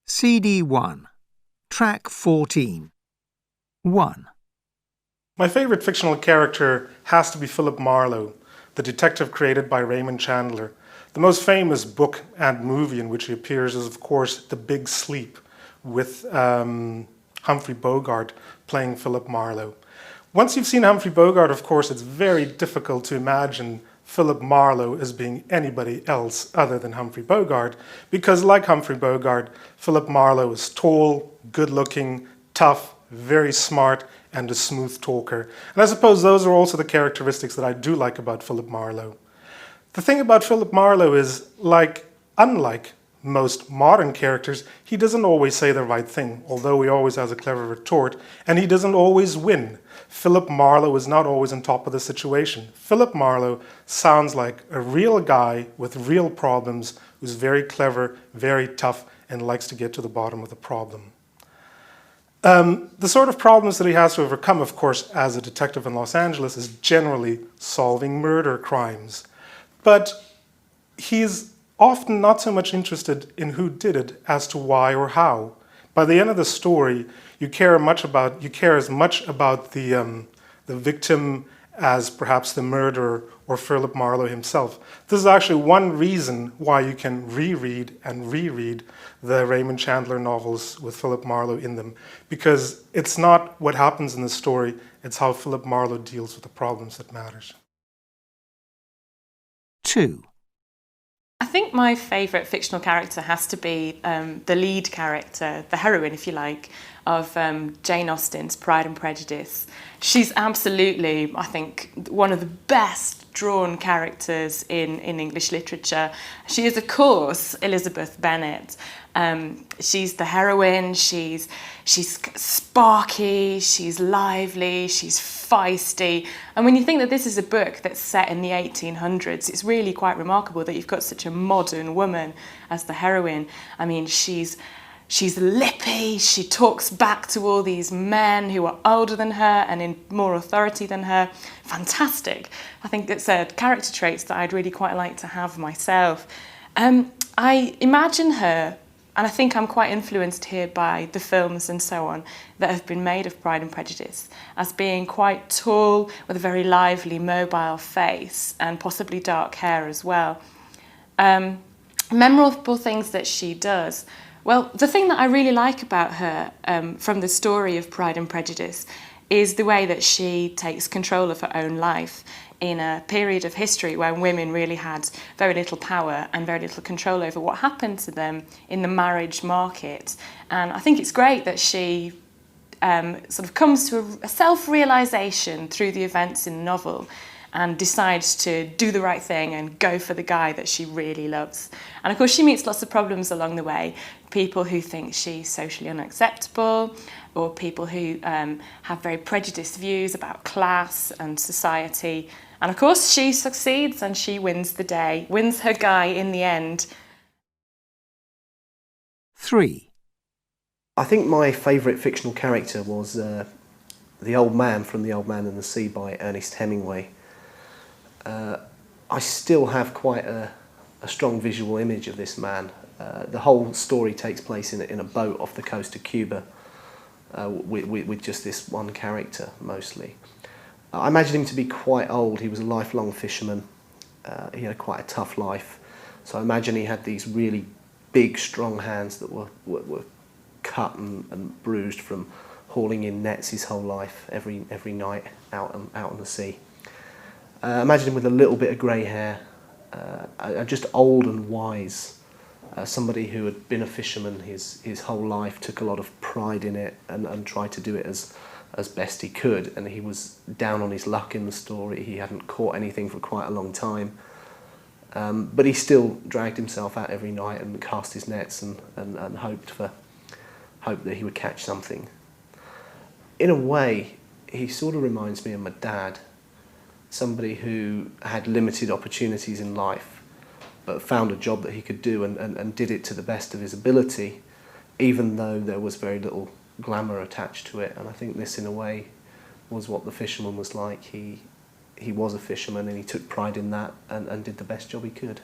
CD 1, Track 14. 1. My favourite fictional character has to be Philip Marlowe, the detective created by Raymond Chandler. The most famous book and movie in which he appears is, of course, The Big Sleep, with Humphrey Bogart playing Philip Marlowe. Once you've seen Humphrey Bogart, of course, it's very difficult to imagine Philip Marlowe as being anybody else other than Humphrey Bogart, because like Humphrey Bogart, Philip Marlowe is tall, good-looking, tough, very smart, and a smooth talker. And I suppose those are also the characteristics that I do like about Philip Marlowe. The thing about Philip Marlowe is, unlike most modern characters, he doesn't always say the right thing, although he always has a clever retort, and he doesn't always win. Philip Marlowe is not always on top of the situation. Philip Marlowe sounds like a real guy with real problems, who's very clever, very tough, and likes to get to the bottom of the problem. The sort of problems that he has to overcome, of course, as a detective in Los Angeles, is generally solving murder crimes. But he's often not so much interested in who did it as to why or how. By the end of the story, you care as much about the victim as perhaps the murderer or Philip Marlowe himself. This is actually one reason why you can reread and reread the Raymond Chandler novels with Philip Marlowe in them, because it's not what happens in the story, it's how Philip Marlowe deals with the problems that matters. 2. I think my favourite fictional character has to be the lead character, the heroine, if you like, of Jane Austen's Pride and Prejudice. She's absolutely, I think, one of the best drawn characters in English literature. She is, of course, Elizabeth Bennet. She's the heroine, she's sparky, she's lively, she's feisty. And when you think that this is a book that's set in the 1800s, it's really quite remarkable that you've got such a modern woman as the heroine. I mean, she's lippy, she talks back to all these men who are older than her and in more authority than her. Fantastic. I think it's character traits that I'd really quite like to have myself. I imagine her, and I think I'm quite influenced here by the films and so on that have been made of Pride and Prejudice, as being quite tall with a very lively, mobile face and possibly dark hair as well. Memorable things that she does. Well, the thing that I really like about her from the story of Pride and Prejudice is the way that she takes control of her own life in a period of history where women really had very little power and very little control over what happened to them in the marriage market. And I think it's great that she sort of comes to a self-realisation through the events in the novel and decides to do the right thing and go for the guy that she really loves. And of course she meets lots of problems along the way. People who think she's socially unacceptable, or people who have very prejudiced views about class and society. And of course she succeeds and she wins the day, wins her guy in the end. 3. I think my favourite fictional character was the old man from The Old Man and the Sea by Ernest Hemingway. I still have quite a strong visual image of this man. The whole story takes place in a boat off the coast of Cuba with just this one character mostly. I imagine him to be quite old. He was a lifelong fisherman. He had quite a tough life. So I imagine he had these really big, strong hands that were cut and bruised from hauling in nets his whole life, every night out on the sea. Imagine him with a little bit of grey hair, just old and wise. Somebody who had been a fisherman his whole life, took a lot of pride in it and tried to do it as best he could. And he was down on his luck in the story. He hadn't caught anything for quite a long time. But he still dragged himself out every night and cast his nets and hoped that he would catch something. In a way, he sort of reminds me of my dad. Somebody who had limited opportunities in life, but found a job that he could do and did it to the best of his ability, even though there was very little glamour attached to it. And I think this, in a way, was what the fisherman was like. He was a fisherman and he took pride in that and did the best job he could.